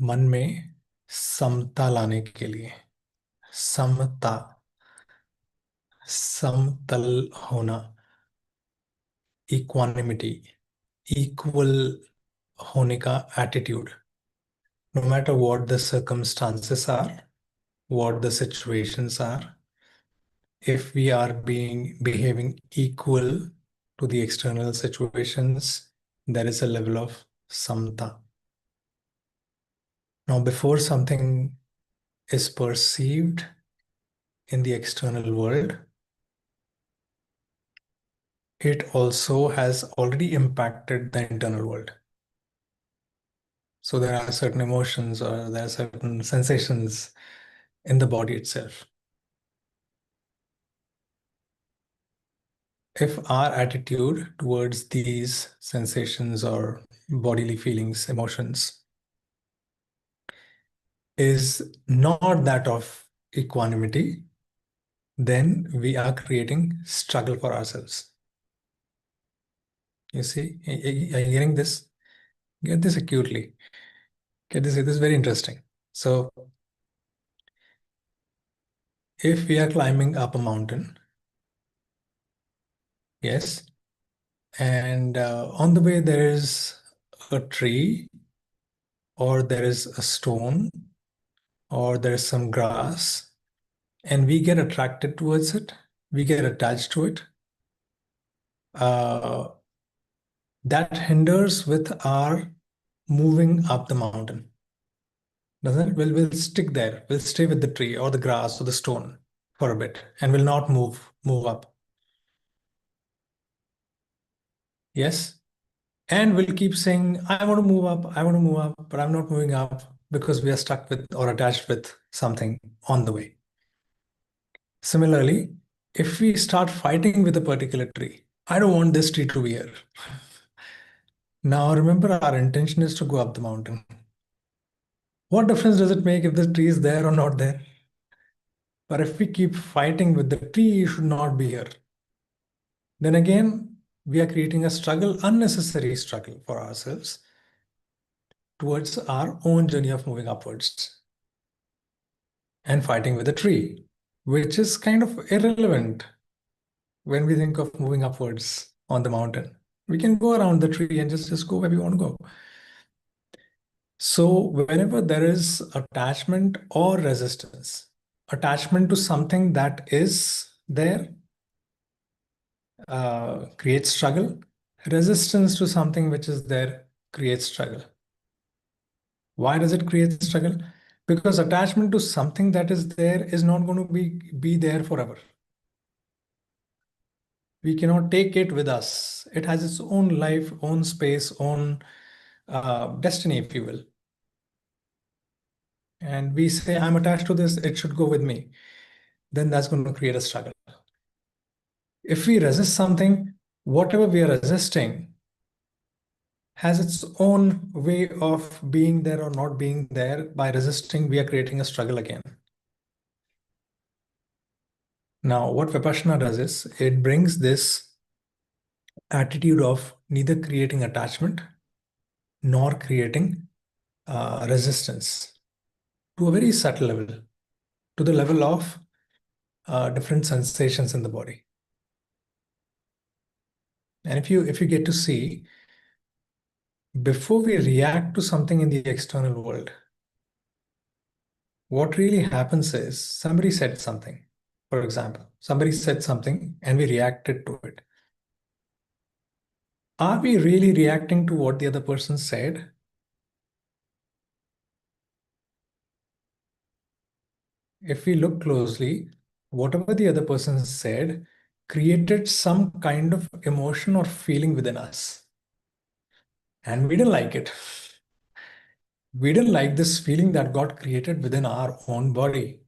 मन में समता लाने के लिए। समता, समतल होना, इक्वानिमिटी, इक्वल होने का attitude. No matter what the circumstances are, what the situations are, if we are behaving equal to the external situations, there is a level of samta. Now, before something is perceived in the external world, it also has already impacted the internal world. So there are certain emotions or there are certain sensations in the body itself. If our attitude towards these sensations or bodily feelings, emotions, is not that of equanimity, then we are creating struggle for ourselves. You see, are you getting this? Get this acutely. Get this. This is very interesting. So, if we are climbing up a mountain, yes, and on the way there is a tree, or there is a stone, or there is some grass, and we get attracted towards it, we get attached to it, uh, that hinders with our moving up the mountain. Doesn't it? We'll stick there. We'll stay with the tree or the grass or the stone for a bit and will not move up. Yes. And we'll keep saying, I want to move up, I want to move up, but I'm not moving up because we are stuck with or attached with something on the way. Similarly, if we start fighting with a particular tree, I don't want this tree to be here. Now, remember, our intention is to go up the mountain. What difference does it make if the tree is there or not there? But if we keep fighting with the tree, should not be here. Then again, we are creating a struggle, unnecessary struggle for ourselves towards our own journey of moving upwards and fighting with the tree, which is kind of irrelevant when we think of moving upwards on the mountain. We can go around the tree and just go where we want to go. So whenever there is attachment or resistance, attachment to something that is there creates struggle. Resistance to something which is there creates struggle. Why does it create struggle? Because attachment to something that is there is not going to be there forever. We cannot take it with us. It has its own life, own space, own destiny, if you will. And we say, I'm attached to this, it should go with me. Then that's going to create a struggle. If we resist something, whatever we are resisting has its own way of being there or not being there. By resisting, we are creating a struggle again. Now, what Vipassana does is it brings this attitude of neither creating attachment nor creating resistance to a very subtle level, to the level of different sensations in the body. And if you get to see, before we react to something in the external world, what really happens is somebody said something. For example, somebody said something and we reacted to it. Are we really reacting to what the other person said? If we look closely, whatever the other person said created some kind of emotion or feeling within us. And we didn't like it. We didn't like this feeling that got created within our own body.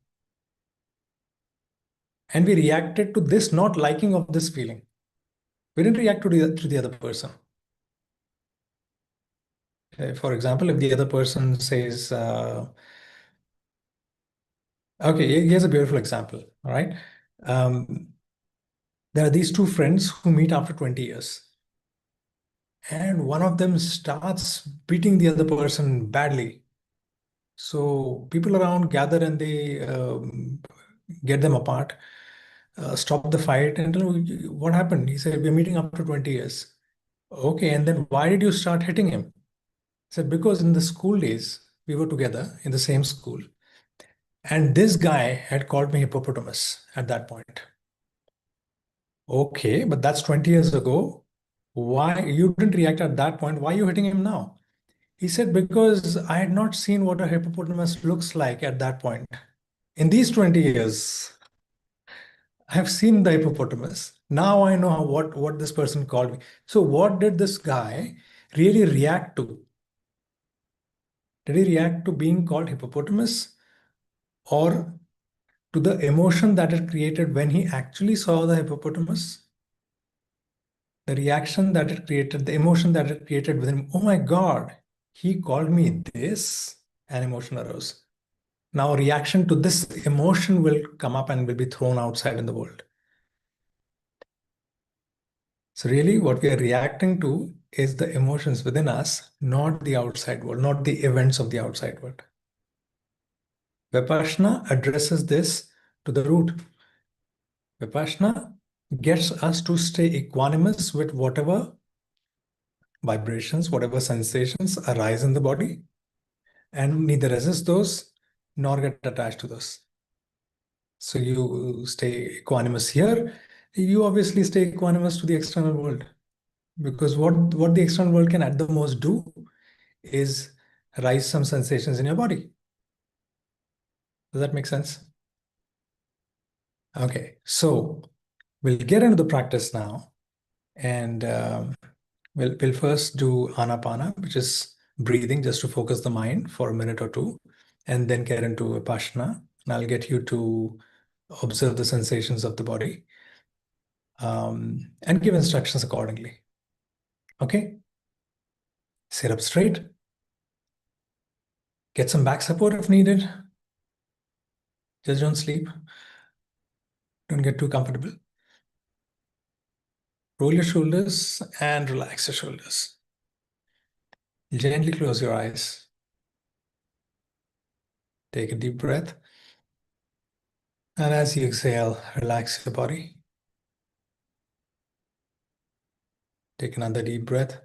And we reacted to this not liking of this feeling. We didn't react to the other person. For example, if the other person says, okay, here's a beautiful example. All right. There are these two friends who meet after 20 years. And one of them starts beating the other person badly. So people around gather and they get them apart, stop the fight, and tell him, what happened? He said, we're meeting after 20 years. Okay, and then why did you start hitting him? He said, because in the school days, we were together in the same school. And this guy had called me hippopotamus at that point. Okay, but that's 20 years ago. Why you didn't react at that point? Why are you hitting him now? He said, because I had not seen what a hippopotamus looks like at that point. In these 20 years, I have seen the hippopotamus. Now I know what this person called me. So, what did this guy really react to? Did he react to being called hippopotamus or to the emotion that it created when he actually saw the hippopotamus? The reaction that it created, the emotion that it created within him. Oh my God, he called me this, an emotion arose. Now, reaction to this emotion will come up and will be thrown outside in the world. So, really, what we are reacting to is the emotions within us, not the outside world, not the events of the outside world. Vipassana addresses this to the root. Vipassana gets us to stay equanimous with whatever vibrations, whatever sensations arise in the body, and neither resist those nor get attached to those. So you stay equanimous here. You obviously stay equanimous to the external world because what the external world can at the most do is rise some sensations in your body. Does that make sense? Okay, so we'll get into the practice now, and we'll first do anapana, which is breathing, just to focus the mind for a minute or two, and then get into vipassana. And I'll get you to observe the sensations of the body and give instructions accordingly. Okay, sit up straight, get some back support if needed. Just don't sleep. Don't get too comfortable. Roll your shoulders and relax your shoulders. Gently close your eyes. Take a deep breath. And as you exhale, relax your body. Take another deep breath.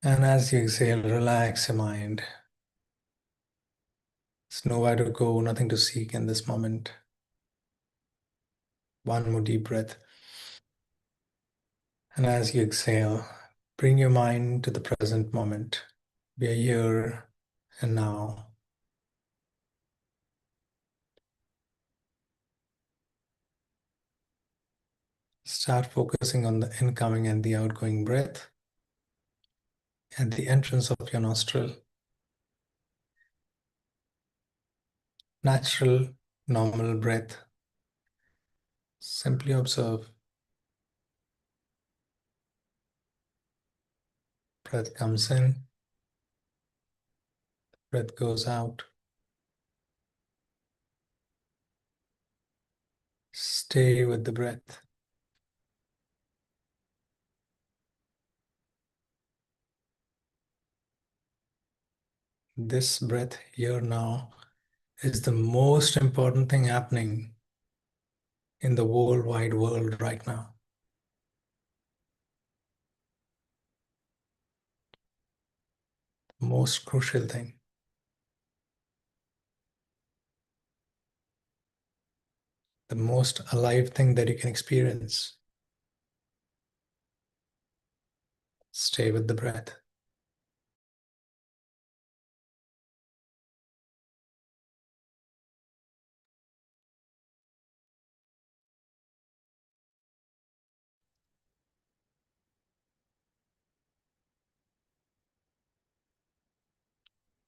And as you exhale, relax your mind. There's nowhere to go, nothing to seek in this moment. One more deep breath. And as you exhale, bring your mind to the present moment. We are here and now. Start focusing on the incoming and the outgoing breath at the entrance of your nostril. Natural, normal breath. Simply observe. Breath comes in, breath goes out. Stay with the breath. This breath here now is the most important thing happening in the worldwide world right now. Most crucial thing. The most alive thing that you can experience. Stay with the breath.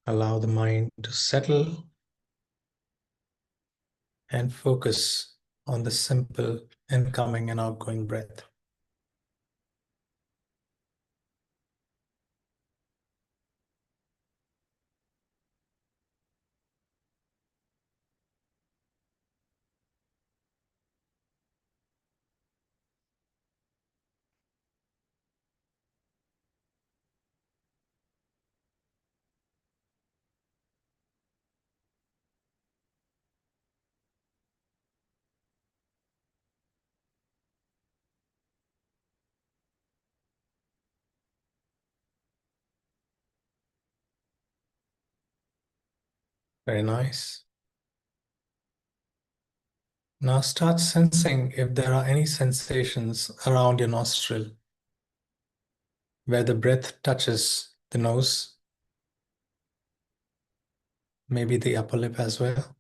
Allow the mind to settle and focus on the simple incoming and outgoing breath. Very nice. Now start sensing if there are any sensations around your nostril where the breath touches the nose, maybe the upper lip as well.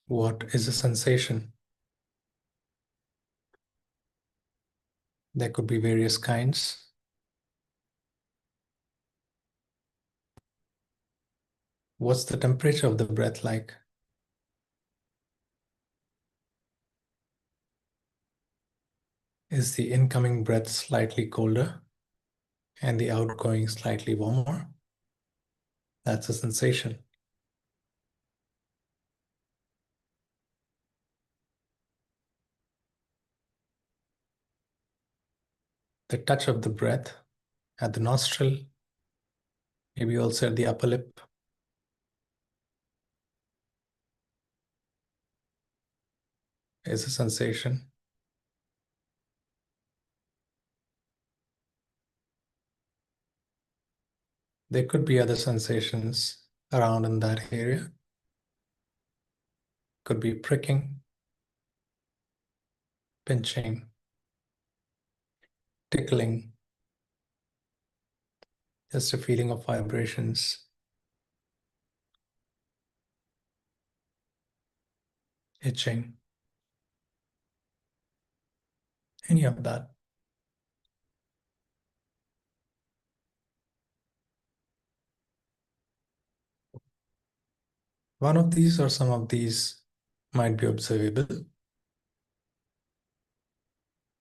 What is the sensation? There could be various kinds. What's the temperature of the breath like? Is the incoming breath slightly colder and the outgoing slightly warmer? That's a sensation. The touch of the breath at the nostril, maybe also at the upper lip, is a sensation. There could be other sensations around in that area. Could be pricking, pinching, tickling, just a feeling of vibrations, itching, any of that. One of these or some of these might be observable.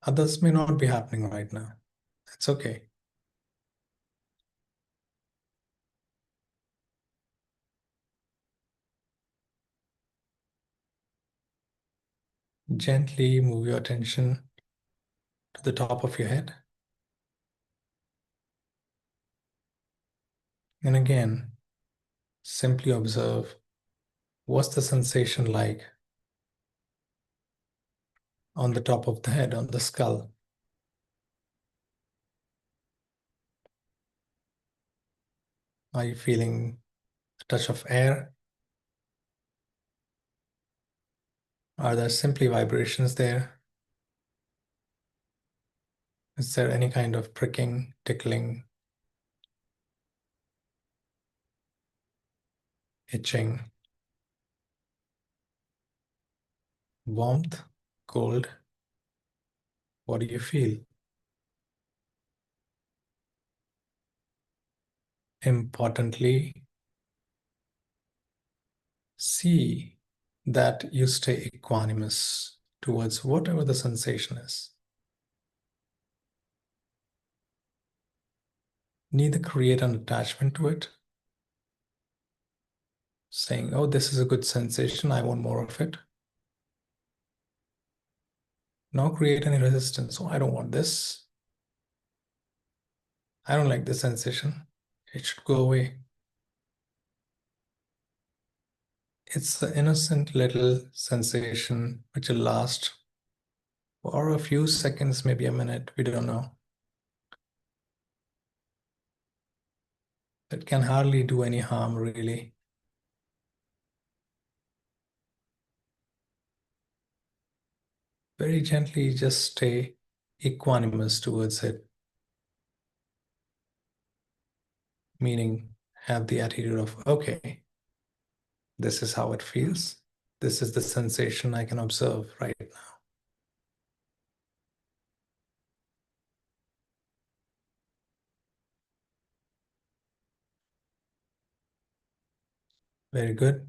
Others may not be happening right now. It's okay. Gently move your attention to the top of your head. And again, simply observe what's the sensation like on the top of the head, on the skull. Are you feeling a touch of air? Are there simply vibrations there? Is there any kind of pricking, tickling, itching, warmth, cold? What do you feel? Importantly, see that you stay equanimous towards whatever the sensation is. Neither create an attachment to it, saying, oh, this is a good sensation, I want more of it. Nor create any resistance. Oh, I don't want this. I don't like this sensation. It should go away. It's the innocent little sensation which will last for a few seconds, maybe a minute, we don't know. It can hardly do any harm, really. Very gently, just stay equanimous towards it, meaning have the attitude of, okay, this is how it feels. This is the sensation I can observe right now. Very good.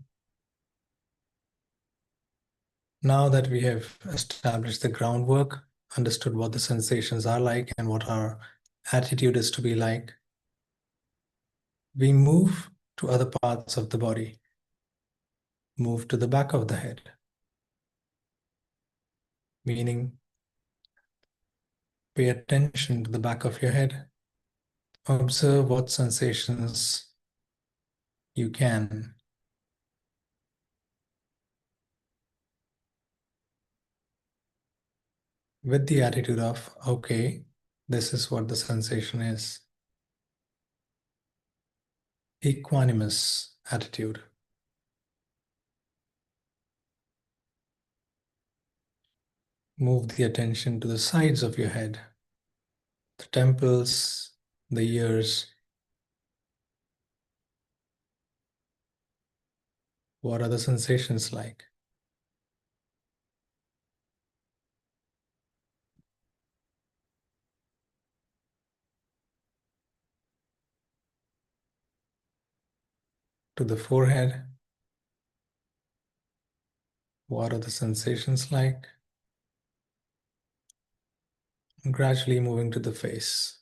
Now that we have established the groundwork, understood what the sensations are like and what our attitude is to be like, we move to other parts of the body. Move to the back of the head, meaning pay attention to the back of your head. Observe what sensations you can. With the attitude of, okay, this is what the sensation is. equanimous attitude. Move the attention to the sides of your head, the temples, the ears. What are the sensations like? To the forehead. What are the sensations like? And gradually moving to the face.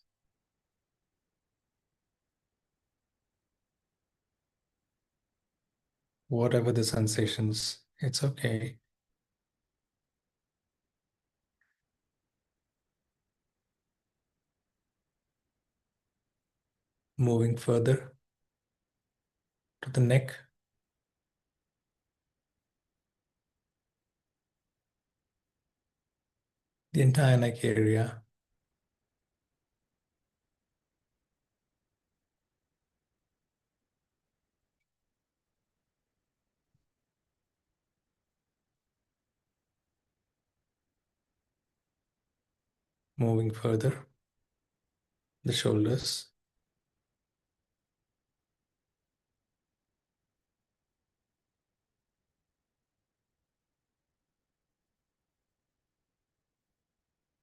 Whatever the sensations, it's okay. Moving further to the neck. The entire neck area. Moving further, the shoulders.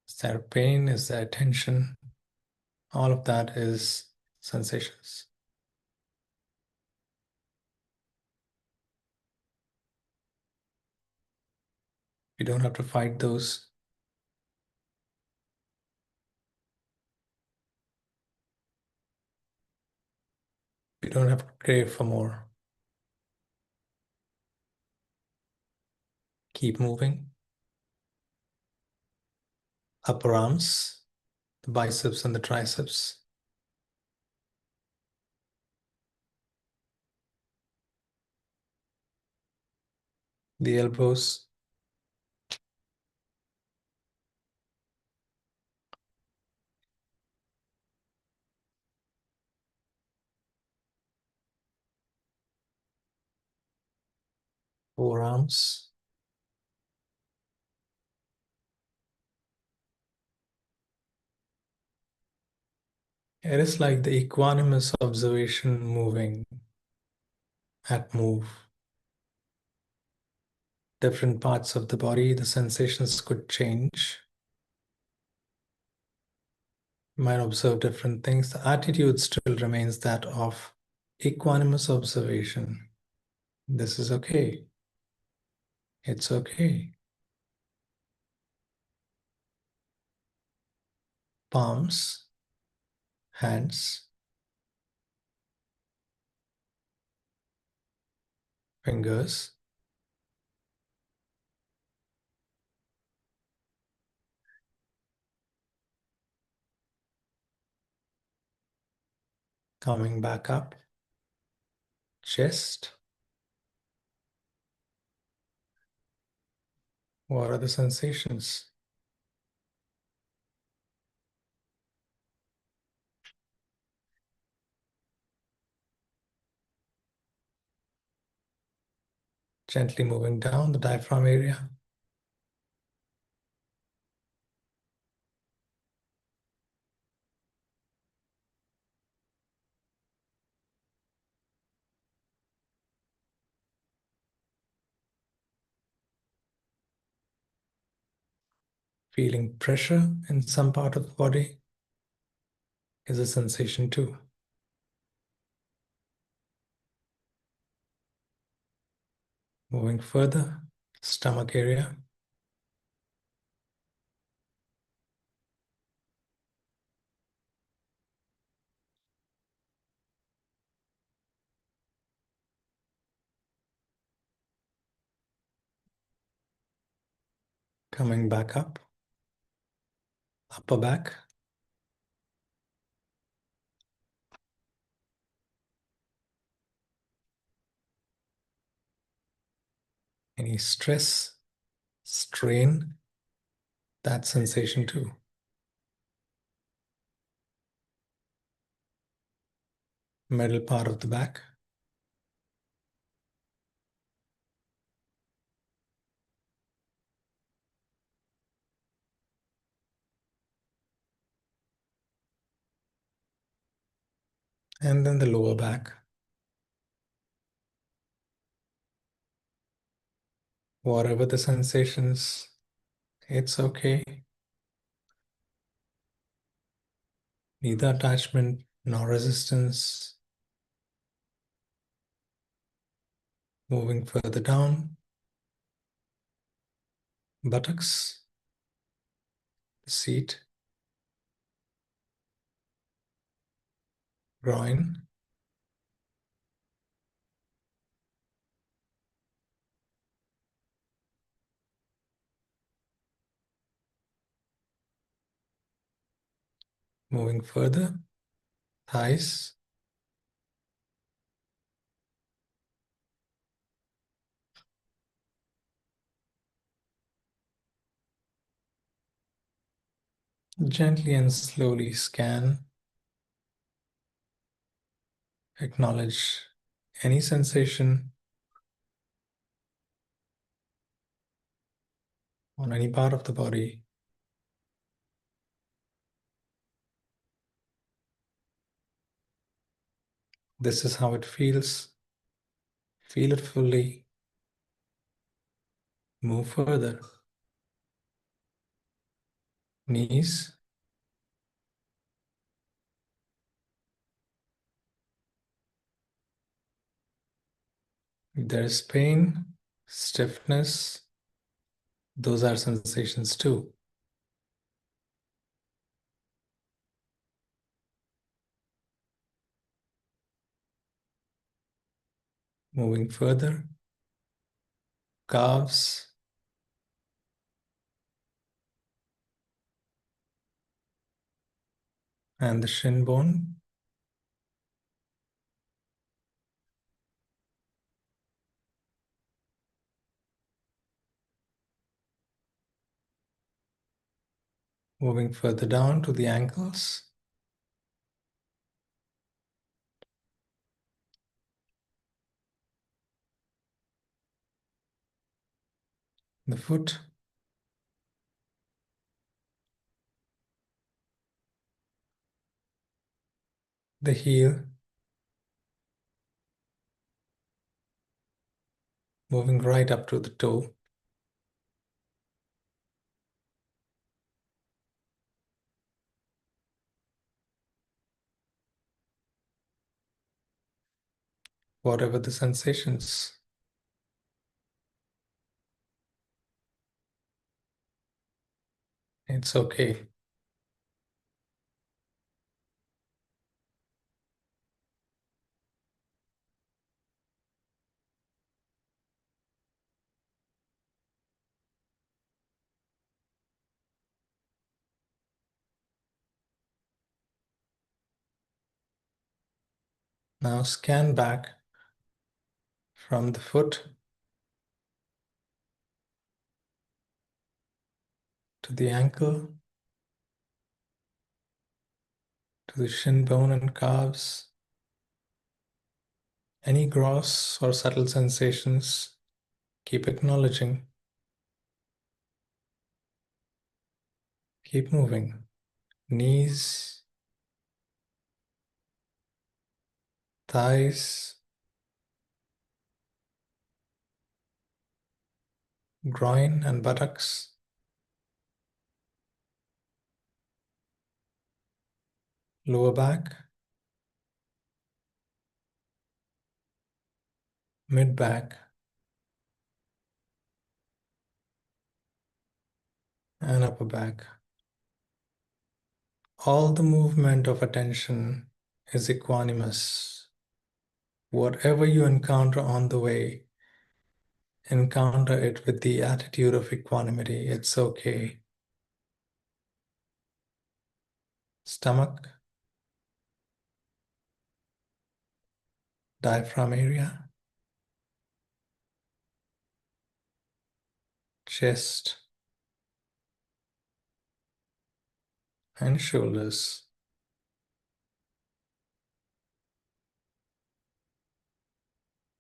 Is there pain? Is there tension? All of that is sensations. You don't have to fight those. You don't have to crave for more. Keep moving. Upper arms, the biceps and the triceps. The elbows. Forearms. It is like the equanimous observation moving at move. Different parts of the body, the sensations could change. You might observe different things. The attitude still remains that of equanimous observation. This is okay. It's okay. Palms, hands, fingers. Coming back up. Chest. What are the sensations? Gently moving down the diaphragm area. Feeling pressure in some part of the body is a sensation too. Moving further, stomach area. Coming back up. Upper back. Any stress, strain, that sensation too. You middle part of the back, and then the lower back. Whatever the sensations, it's okay. Neither attachment nor resistance. Moving further down, buttocks, seat, groin, moving further, thighs, gently and slowly scan, acknowledge any sensation on any part of the body. This is how it feels. Feel it fully. Move further. Knees, if there is pain, stiffness, those are sensations too. Moving further, calves, and the shin bone. Moving further down to the ankles, the foot, the heel, moving right up to the toe. Whatever the sensations, it's okay. Now scan back from the foot to the ankle, to the shin bone and calves. Any gross or subtle sensations, keep acknowledging. Keep moving. Knees, thighs, groin and buttocks, lower back, mid back, and upper back. All the movement of attention is equanimous. Whatever you encounter on the way, encounter it with the attitude of equanimity. It's okay. Stomach, diaphragm area, chest, and shoulders.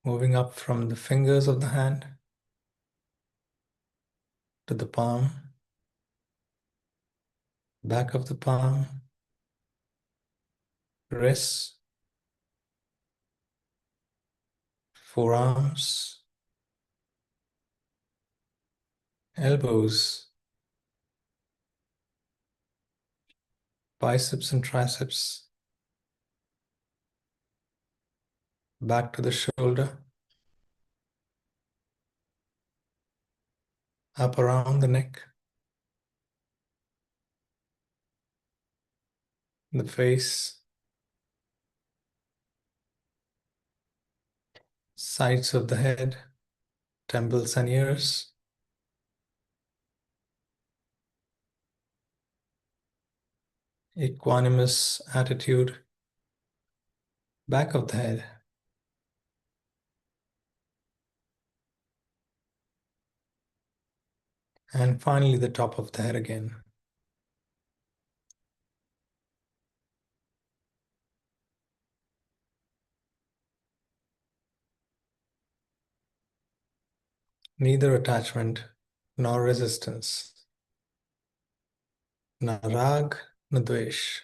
moving up from the fingers of the hand to the palm, back of the palm, wrists, forearms, elbows, biceps and triceps, back to the shoulder, up around the neck, the face, sides of the head, temples and ears, equanimous attitude, back of the head, and finally the top of the head again. Neither attachment nor resistance, na rag, na dvesh.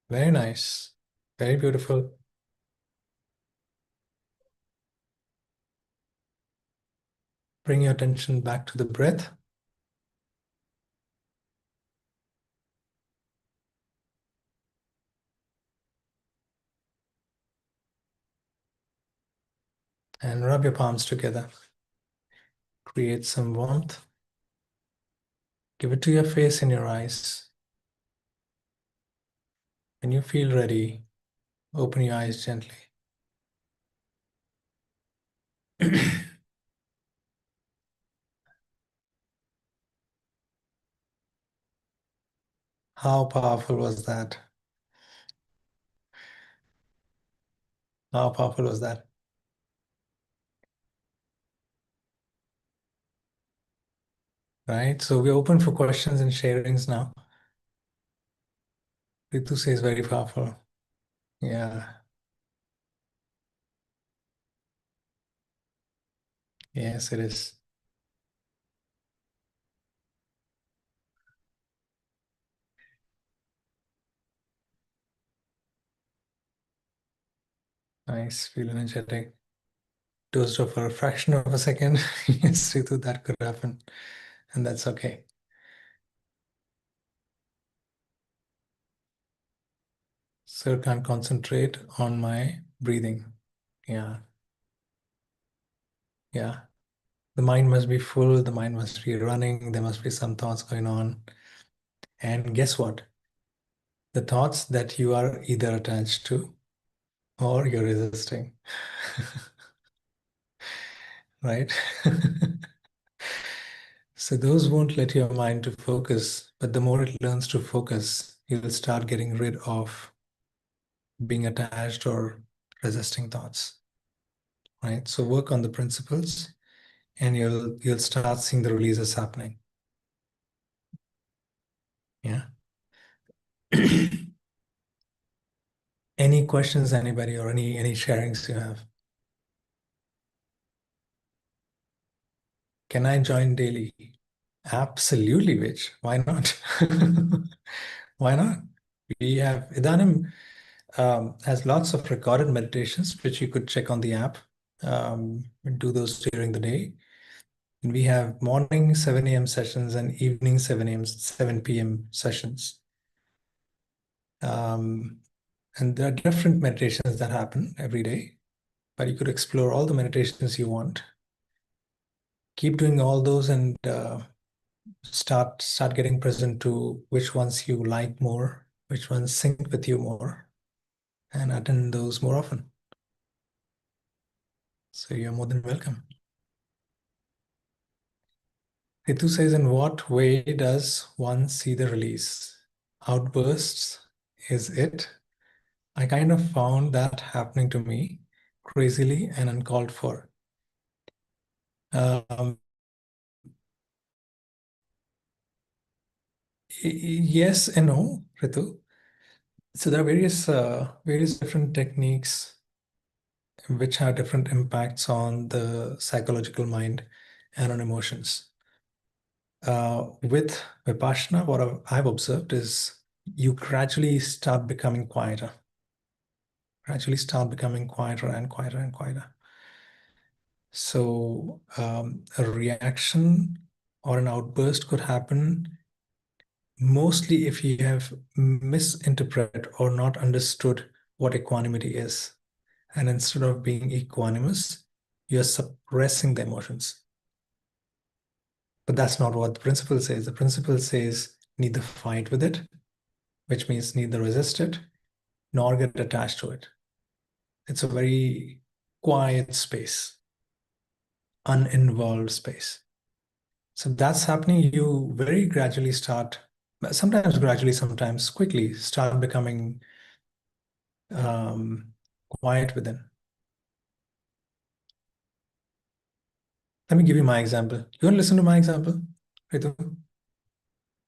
Very nice, very beautiful. Bring your attention back to the breath. And rub your palms together. Create some warmth. Give it to your face and your eyes. When you feel ready, open your eyes gently. How powerful was that? How powerful was that? Right? So we're open for questions and sharings now. Ritu says very powerful. Yeah. Yes, it is. Nice. Feel energetic. Dozed off for a fraction of a second. Yes, Ritu, that could happen. And that's okay. So can't concentrate on my breathing. Yeah. Yeah. The mind must be full, the mind must be running, there must be some thoughts going on. And guess what? The thoughts that you are either attached to or you're resisting, right? So those won't let your mind to focus, but the more it learns to focus, you'll start getting rid of being attached or resisting thoughts, right? So work on the principles and you'll start seeing the releases happening. Yeah. Any questions, anybody, or any sharings you have? Can I join daily? Absolutely, Rich. Why not? Why not? We have Idanim has lots of recorded meditations, which you could check on the app and do those during the day. And we have morning 7 a.m. sessions and evening 7 a.m., 7 p.m. sessions. And there are different meditations that happen every day, but you could explore all the meditations you want. Keep doing all those and start getting present to which ones you like more, which ones sync with you more, and attend those more often. So you're more than welcome. Ritu says, in what way does one see the release? Outbursts is it? I kind of found that happening to me crazily and uncalled for. Um, Yes and no, Ritu. So there are various different techniques which have different impacts on the psychological mind and on emotions. With Vipassana, what I've observed is you gradually start becoming quieter and quieter and quieter. So a reaction or an outburst could happen mostly if you have misinterpreted or not understood what equanimity is. And instead of being equanimous, you're suppressing the emotions. But that's not what the principle says. The principle says neither fight with it, which means neither resist it nor get attached to it. It's a very quiet space, uninvolved space. So that's happening. You very gradually start, sometimes gradually, sometimes quickly, start becoming um, quiet within. Let me give you my example. You want to listen to my example, Ritu?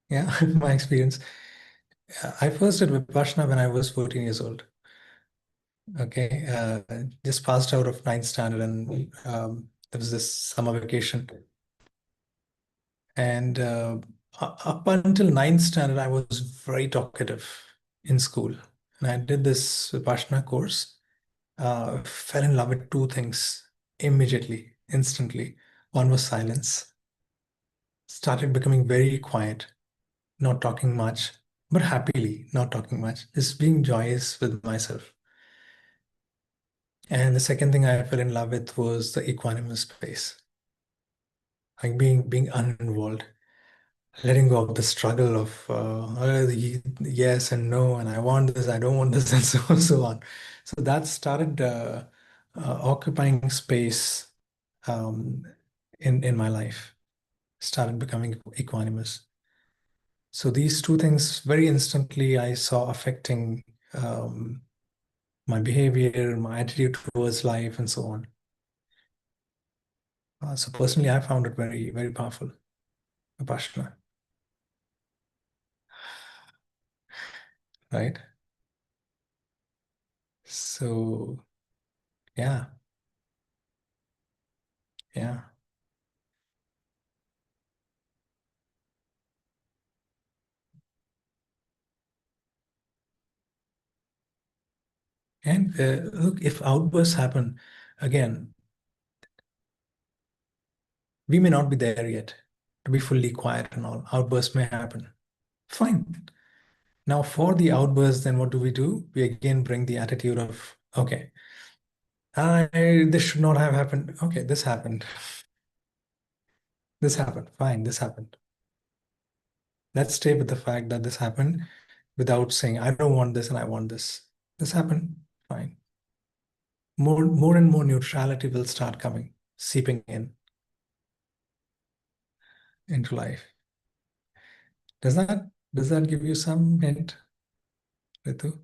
Yeah, my experience. I first did Vipassana when I was 14 years old. Okay, just passed out of ninth standard, and there was this summer vacation. And up until ninth standard, I was very talkative in school. And I did this Vipassana course, fell in love with two things immediately, instantly. One was silence, started becoming very quiet, not talking much, but happily, not talking much, just being joyous with myself. And the second thing I fell in love with was the equanimous space, like being uninvolved, letting go of the struggle of yes and no, and I want this, I don't want this, and so on. So that started occupying space um, in my life. Started becoming equanimous. So these two things very instantly I saw affecting um, my behavior, my attitude towards life, and so on. So personally, I found it very, very powerful, Vipassana, right? So yeah, yeah. And look, if outbursts happen, again, we may not be there yet to be fully quiet and all. Outbursts may happen. Fine. Now, for the outburst, then what do? We again bring the attitude of, okay, this should not have happened. Okay, this happened. This happened. Fine, this happened. Let's stay with the fact that this happened without saying, I don't want this and I want this. This happened. Fine. More and more neutrality will start coming, seeping in into life. Does that give you some hint, Ritu?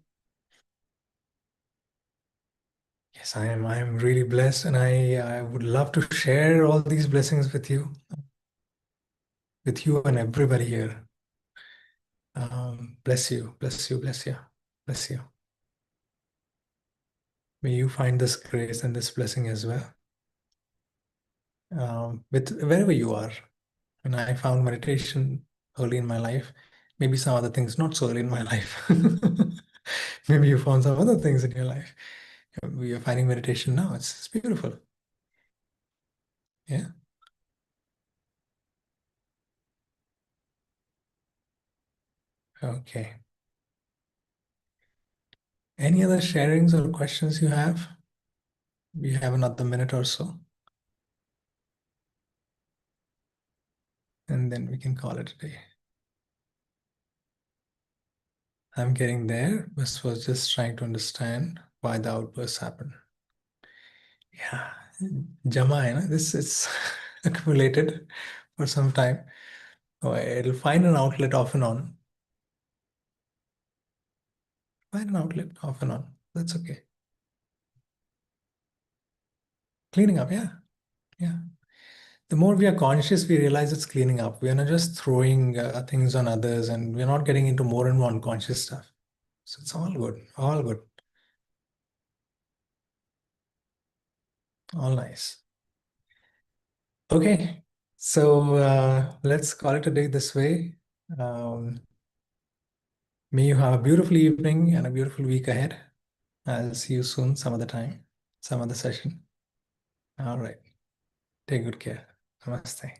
Yes, I am really blessed, and I would love to share all these blessings with you and everybody here. Bless you, bless you, bless you, bless you. May you find this grace and this blessing as well. With wherever you are. And I found meditation early in my life. Maybe some other things not so early in my life. Maybe you found some other things in your life. We are finding meditation now. It's beautiful. Yeah. Okay. Any other sharings or questions you have? We have another minute or so, and then we can call it a day. I'm getting there. This was just trying to understand why the outbursts happen. Yeah, Jama, this it's accumulated for some time. Oh, it'll find an outlet off and on. Find an outlet off and on. That's okay. Cleaning up, yeah, yeah. The more we are conscious, we realize it's cleaning up. We are not just throwing things on others, and we're not getting into more and more unconscious stuff. So it's all good, all good, all nice. Okay, so let's call it a day this way. Um, may you have a beautiful evening and a beautiful week ahead. I'll see you soon, some other time, some other session. All right. Take good care. Namaste.